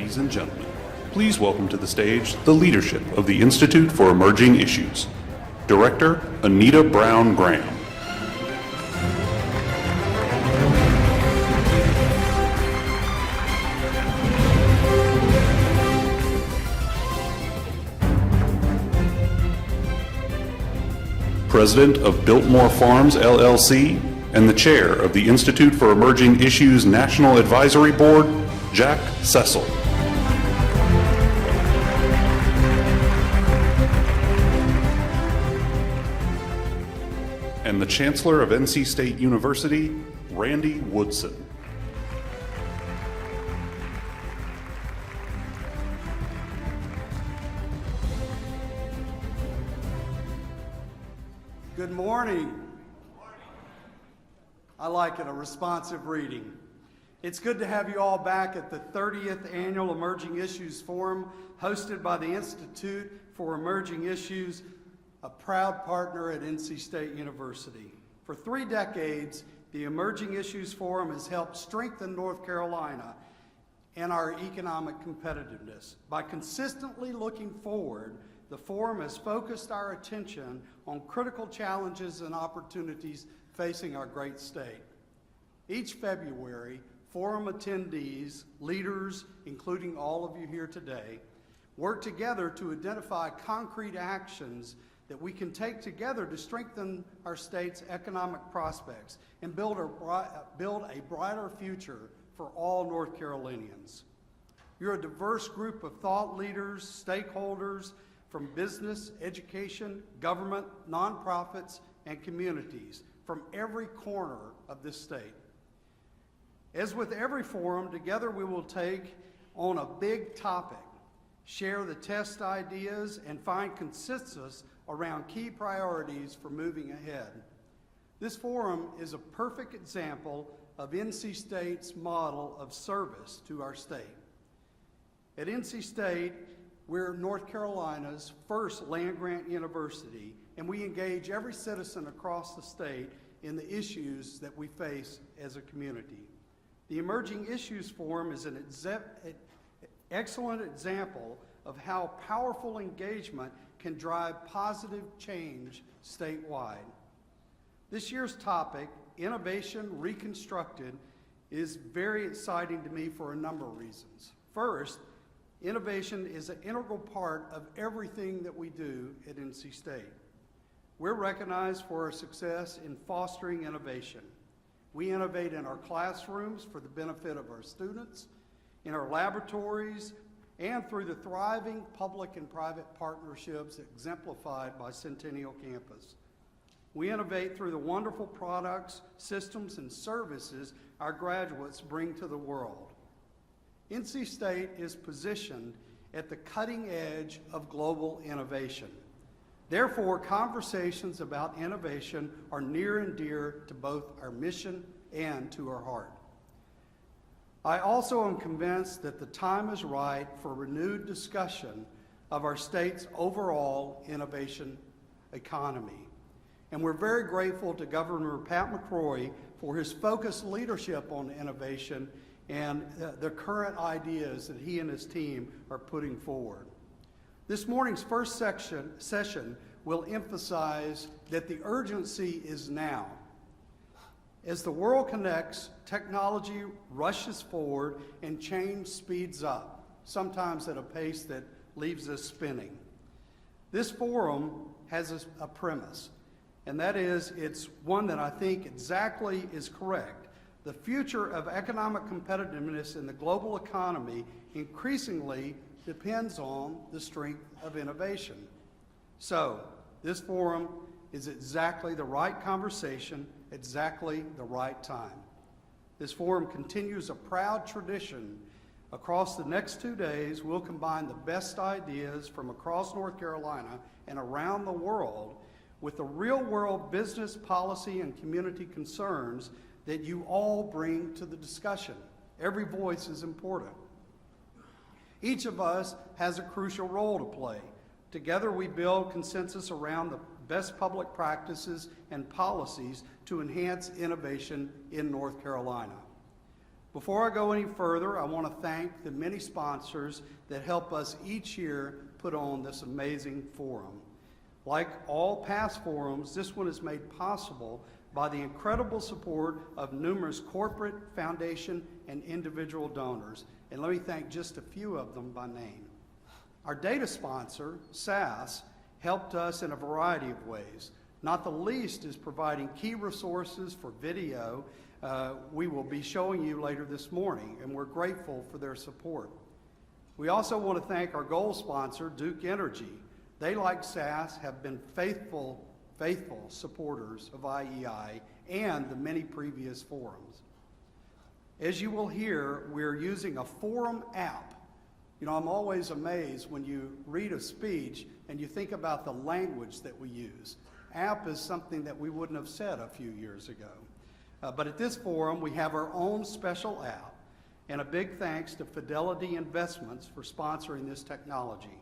Ladies and gentlemen, please welcome to the stage the leadership of the Institute for Emerging Issues. Director Anita Brown Graham. President of Biltmore Farms, LLC, and the Chair of the Institute for Emerging Issues National Advisory Board, Jack Cecil. And the Chancellor of NC State University, Randy Woodson. Good morning. I like it, a responsive reading. It's good to have you all back at the 30th Annual Emerging Issues Forum hosted by the Institute for Emerging Issues, a proud partner at NC State University. For 3 decades, the Emerging Issues Forum has helped strengthen North Carolina and our economic competitiveness. By consistently looking forward, the forum has focused our attention on critical challenges and opportunities facing our great state. Each February, forum attendees, leaders, including all of you here today, work together to identify concrete actions that we can take together to strengthen our state's economic prospects and build a brighter future for all North Carolinians. You're a diverse group of thought leaders, stakeholders, from business, education, government, nonprofits, and communities from every corner of this state. As with every forum, together we will take on a big topic, share the test ideas, and find consensus around key priorities for moving ahead. This forum is a perfect example of NC State's model of service to our state. At NC State, we're North Carolina's first land-grant university, and we engage every citizen across the state in the issues that we face as a community. The Emerging Issues Forum is an excellent example of how powerful engagement can drive positive change statewide. This year's topic, Innovation Reconstructed, is very exciting to me for a number of reasons. First, innovation is an integral part of everything that we do at NC State. We're recognized for our success in fostering innovation. We innovate in our classrooms for the benefit of our students, in our laboratories, and through the thriving public and private partnerships exemplified by Centennial Campus. We innovate through the wonderful products, systems, and services our graduates bring to the world. NC State is positioned at the cutting edge of global innovation. Therefore, conversations about innovation are near and dear to both our mission and to our heart. I also am convinced that the time is right for renewed discussion of our state's overall innovation economy. And we're very grateful to Governor Pat McCrory for his focused leadership on innovation and the current ideas that he and his team are putting forward. This morning's first session will emphasize that the urgency is now. As the world connects, technology rushes forward and change speeds up, sometimes at a pace that leaves us spinning. This forum has a premise, and that is it's one that I think exactly is correct. The future of economic competitiveness in the global economy increasingly depends on the strength of innovation. So, this forum is exactly the right conversation, exactly the right time. This forum continues a proud tradition. Across the next 2 days, we'll combine the best ideas from across North Carolina and around the world with the real-world business, policy, and community concerns that you all bring to the discussion. Every voice is important. Each of us has a crucial role to play. Together we build consensus around the best public practices and policies to enhance innovation in North Carolina. Before I go any further, I want to thank the many sponsors that help us each year put on this amazing forum. Like all past forums, this one is made possible by the incredible support of numerous corporate, foundation, and individual donors. And let me thank just a few of them by name. Our data sponsor, SAS, helped us in a variety of ways. Not the least is providing key resources for video we will be showing you later this morning, and we're grateful for their support. We also want to thank our gold sponsor, Duke Energy. They, like SAS, have been faithful supporters of IEI and the many previous forums. As you will hear, we're using a forum app. You know, I'm always amazed when you read a speech and you think about the language that we use. App is something that we wouldn't have said a few years ago. But at this forum, we have our own special app, and a big thanks to Fidelity Investments for sponsoring this technology.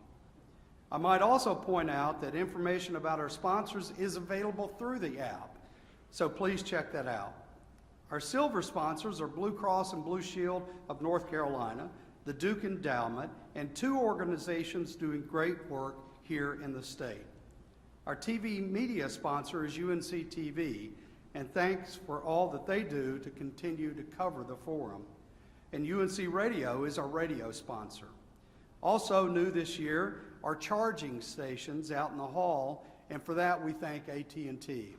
I might also point out that information about our sponsors is available through the app, so please check that out. Our silver sponsors are Blue Cross and Blue Shield of North Carolina, the Duke Endowment, and two organizations doing great work here in the state. Our TV media sponsor is UNC TV, and thanks for all that they do to continue to cover the forum. And UNC Radio is our radio sponsor. Also new this year are charging stations out in the hall, and for that we thank AT&T.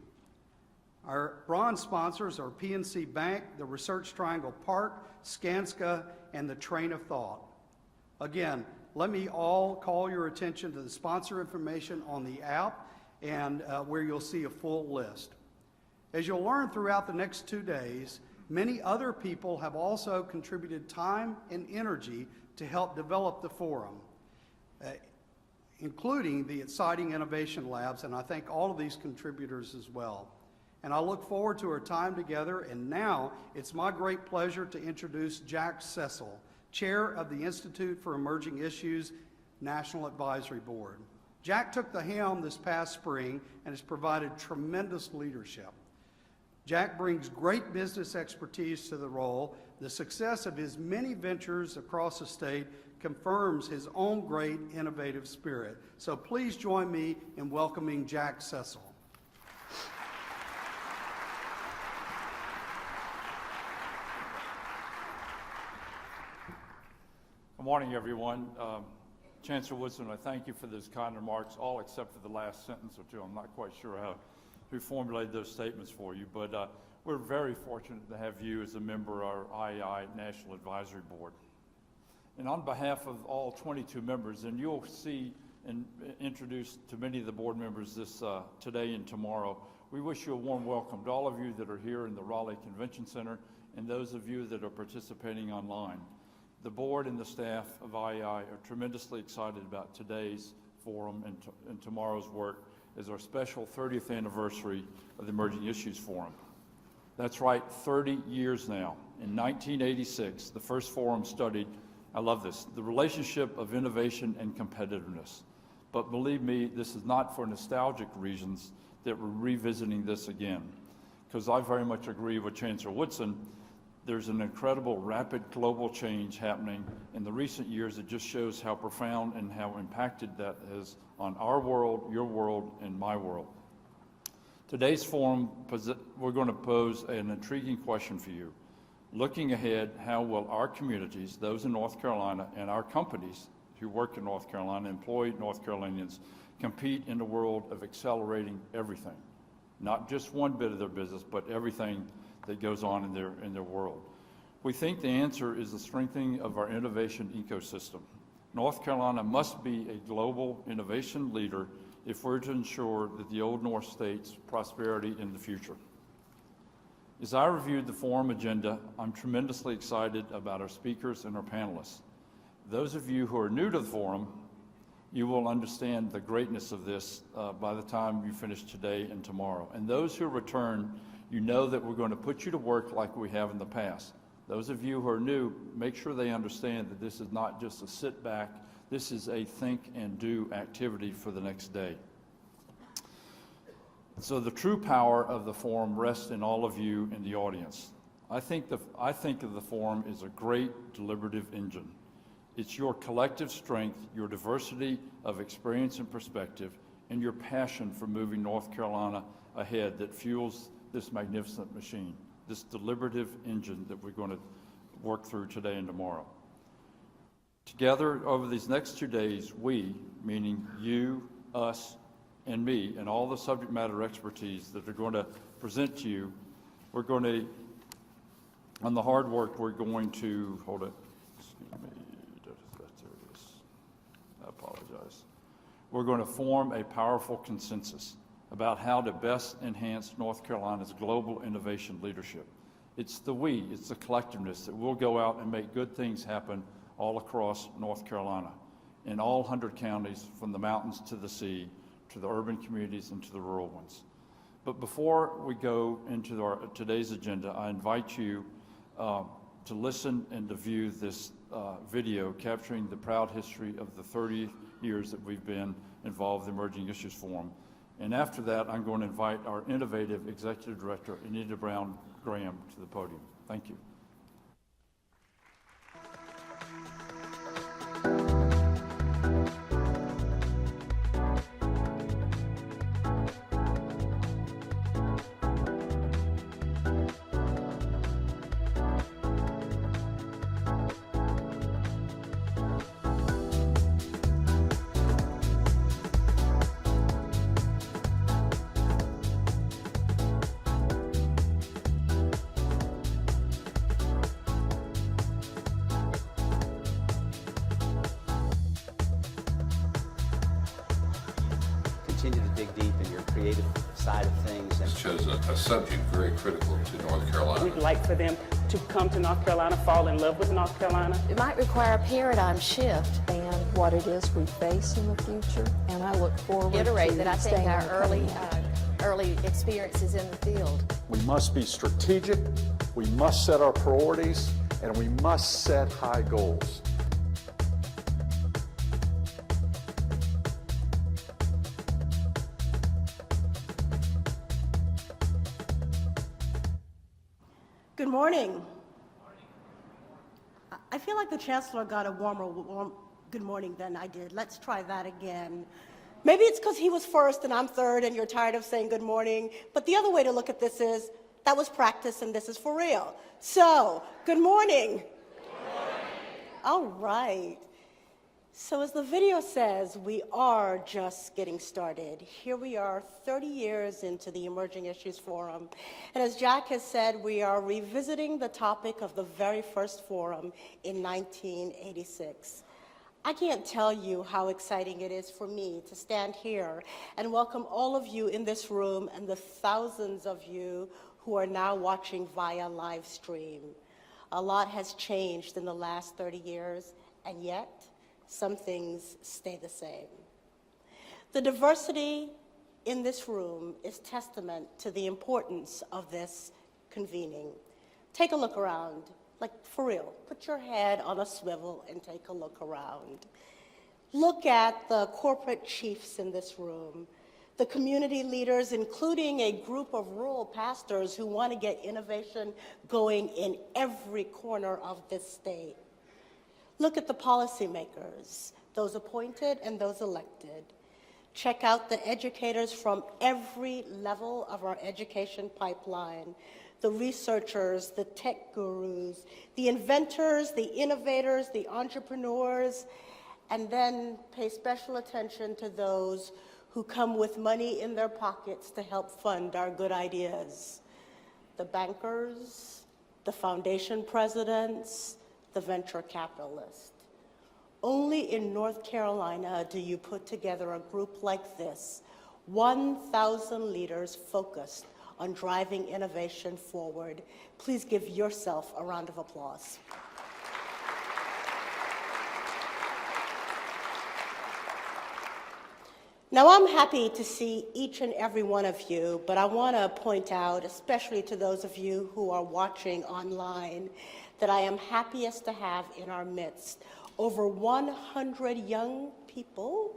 Our bronze sponsors are PNC Bank, the Research Triangle Park, Skanska, and the Train of Thought. Again, let me all call your attention to the sponsor information on the app and where you'll see a full list. As you'll learn throughout the next 2 days, many other people have also contributed time and energy to help develop the forum, including the exciting innovation labs, and I thank all of these contributors as well. And I look forward to our time together, and now it's my great pleasure to introduce Jack Cecil, Chair of the Institute for Emerging Issues National Advisory Board. Jack took the helm this past spring and has provided tremendous leadership. Jack brings great business expertise to the role. The success of his many ventures across the state confirms his own great innovative spirit. So please join me in welcoming Jack Cecil. Good morning, everyone. Chancellor Woodson, I thank you for those kind remarks, all except for the last sentence or two. I'm not quite sure who formulated those statements for you, but we're very fortunate to have you as a member of our IEI National Advisory Board. And on behalf of all 22 members, and you'll see and introduce to many of the board members this today and tomorrow, we wish you a warm welcome to all of you that are here in the Raleigh Convention Center and those of you that are participating online. The board and the staff of IEI are tremendously excited about today's forum and tomorrow's work as our special 30th anniversary of the Emerging Issues Forum. That's right, 30 years now. In 1986, the first forum studied, I love this, the relationship of innovation and competitiveness. But believe me, this is not for nostalgic reasons that we're revisiting this again, because I very much agree with Chancellor Woodson. There's an incredible rapid global change happening in the recent years that just shows how profound and how impacted that is on our world, your world, and my world. Today's forum, we're going to pose an intriguing question for you. Looking ahead, how will our communities, those in North Carolina, and our companies who work in North Carolina, employ North Carolinians, compete in a world of accelerating everything? Not just one bit of their business, but everything that goes on in their world. We think the answer is the strengthening of our innovation ecosystem. North Carolina must be a global innovation leader if we're to ensure that the Old North state's prosperity in the future. As I reviewed the forum agenda, I'm tremendously excited about our speakers and our panelists. Those of you who are new to the forum, you will understand the greatness of this by the time you finish today and tomorrow. And those who return, you know that we're going to put you to work like we have in the past. Those of you who are new, make sure they understand that this is not just a sit back, this is a think and do activity for the next day. So the true power of the forum rests in all of you in the audience. I think of the forum as a great deliberative engine. It's your collective strength, your diversity of experience and perspective, and your passion for moving North Carolina ahead that fuels this magnificent machine, this deliberative engine that we're going to work through today and tomorrow. Together, over these next 2 days, we, meaning you, us, and me, and all the subject matter expertise that are going to present to you, we're going to, on the hard work, we're going to, hold it, excuse me, there it is. I apologize. We're going to form a powerful consensus about how to best enhance North Carolina's global innovation leadership. It's the we, it's the collectiveness that will go out and make good things happen all across North Carolina, in all 100 counties, from the mountains to the sea, to the urban communities and to the rural ones. But before we go into today's agenda, I invite you to listen and to view this video capturing the proud history of the 30 years that we've been involved in the Emerging Issues Forum. And after that, I'm going to invite our innovative Executive Director, Anita Brown Graham, to the podium. Thank you. Continue to dig deep in your creative side of things. This chose a subject very critical to North Carolina. We'd like for them to come to North Carolina, fall in love with North Carolina. It might require a paradigm shift. And what it is we face in the future, and I look forward to Reiterate that I think staying our on early experiences in the field. We must be strategic, we must set our priorities, and we must set high goals. Good morning. I feel like the Chancellor got a warm good morning than I did. Let's try that again. Maybe it's because he was first and I'm third and you're tired of saying good morning, but the other way to look at this is that was practice and this is for real. So, good morning. Good morning. All right. So as the video says, we are just getting started. Here we are 30 years into the Emerging Issues Forum. And as Jack has said, we are revisiting the topic of the very first forum in 1986. I can't tell you how exciting it is for me to stand here and welcome all of you in this room and the thousands of you who are now watching via live stream. A lot has changed in the last 30 years, and yet, some things stay the same. The diversity in this room is testament to the importance of this convening. Take a look around, like for real. Put your head on a swivel and take a look around. Look at the corporate chiefs in this room, the community leaders, including a group of rural pastors who want to get innovation going in every corner of this state. Look at the policymakers, those appointed and those elected. Check out the educators from every level of our education pipeline, the researchers, the tech gurus, the inventors, the innovators, the entrepreneurs, and then pay special attention to those who come with money in their pockets to help fund our good ideas. The bankers, the foundation presidents, the venture capitalists. Only in North Carolina do you put together a group like this, 1,000 leaders focused on driving innovation forward. Please give yourself a round of applause. Now, I'm happy to see each and every one of you, but I want to point out, especially to those of you who are watching online, that I am happiest to have in our midst over 100 young people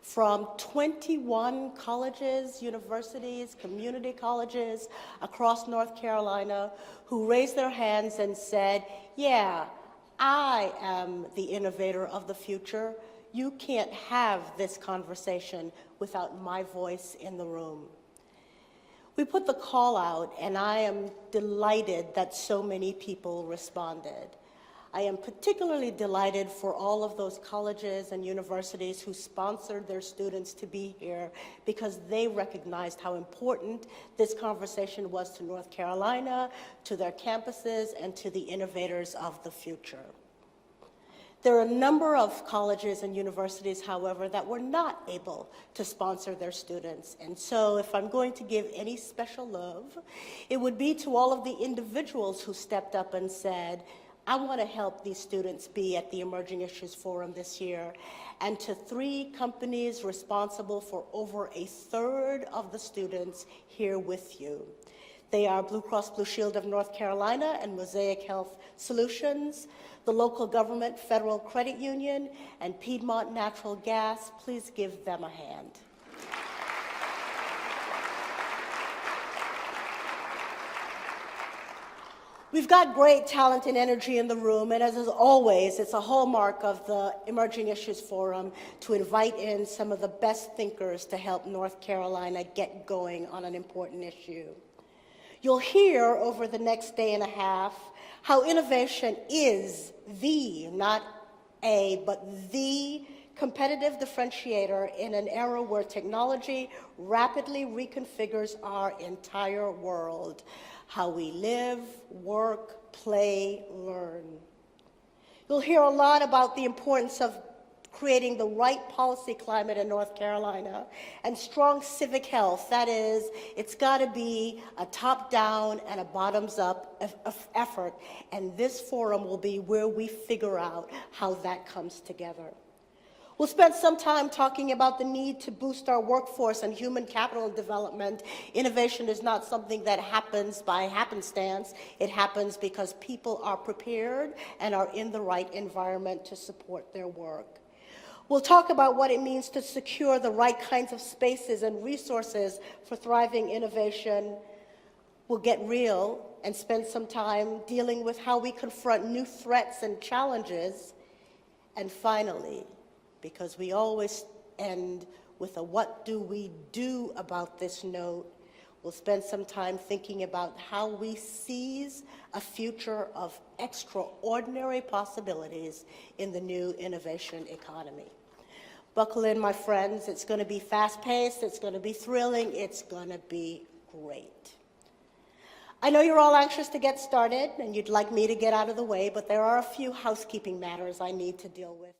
from 21 colleges, universities, community colleges across North Carolina who raised their hands and said, yeah, I am the innovator of the future. You can't have this conversation without my voice in the room. We put the call out, and I am delighted that so many people responded. I am particularly delighted for all of those colleges and universities who sponsored their students to be here because they recognized how important this conversation was to North Carolina, to their campuses, and to the innovators of the future. There are a number of colleges and universities, however, that were not able to sponsor their students. And so if I'm going to give any special love, it would be to all of the individuals who stepped up and said, I want to help these students be at the Emerging Issues Forum this year, and to 3 companies responsible for over a third of the students here with you. They are Blue Cross Blue Shield of North Carolina and Mosaic Health Solutions, the local government Federal Credit Union, and Piedmont Natural Gas. Please give them a hand. We've got great talent and energy in the room, and as always, it's a hallmark of the Emerging Issues Forum to invite in some of the best thinkers to help North Carolina get going on an important issue. You'll hear over the next day and a half how innovation is the, not a, but the competitive differentiator in an era where technology rapidly reconfigures our entire world. How we live, work, play, learn. You'll hear a lot about the importance of creating the right policy climate in North Carolina and strong civic health. That is, it's got to be a top-down and a bottoms-up effort, and this forum will be where we figure out how that comes together. We'll spend some time talking about the need to boost our workforce and human capital development. Innovation is not something that happens by happenstance. It happens because people are prepared and are in the right environment to support their work. We'll talk about what it means to secure the right kinds of spaces and resources for thriving innovation. We'll get real and spend some time dealing with how we confront new threats and challenges. And finally, because we always end with a what do we do about this note, we'll spend some time thinking about how we seize a future of extraordinary possibilities in the new innovation economy. Buckle in, my friends. It's going to be fast-paced, it's going to be thrilling, it's going to be great. I know you're all anxious to get started and you'd like me to get out of the way, but there are a few housekeeping matters I need to deal with.